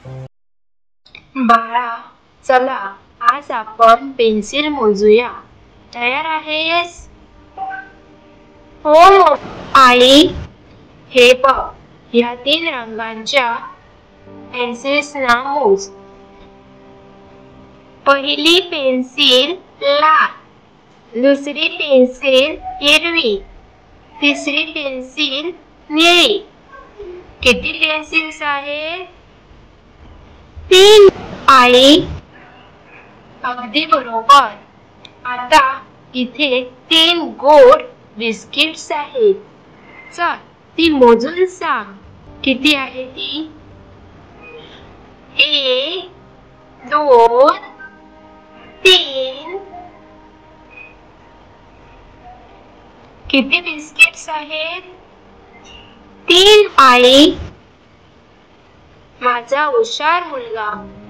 बाळा, चला आज आपण पेन्सिल मोजूया. तयार आहेस? हो. आई, हे बघ, या 3 रंगांच्या पेन्सिल्सना मोज. पहिली पेन्सिल लाल, दुसरी पेन्सिल हिरवी, तिसरी पेन्सिल निळी. किती पेन्सिल्स आहेत? 3. आई, अगदी बरोबर. आता इथे 3 गोड बिस्किट्स आहेत. चल, ती मोजून सांग. किती आहे ती? 1, 2, 3. किती बिस्किट्स आहेत? 3. आई, माझा हुशार मुलगा.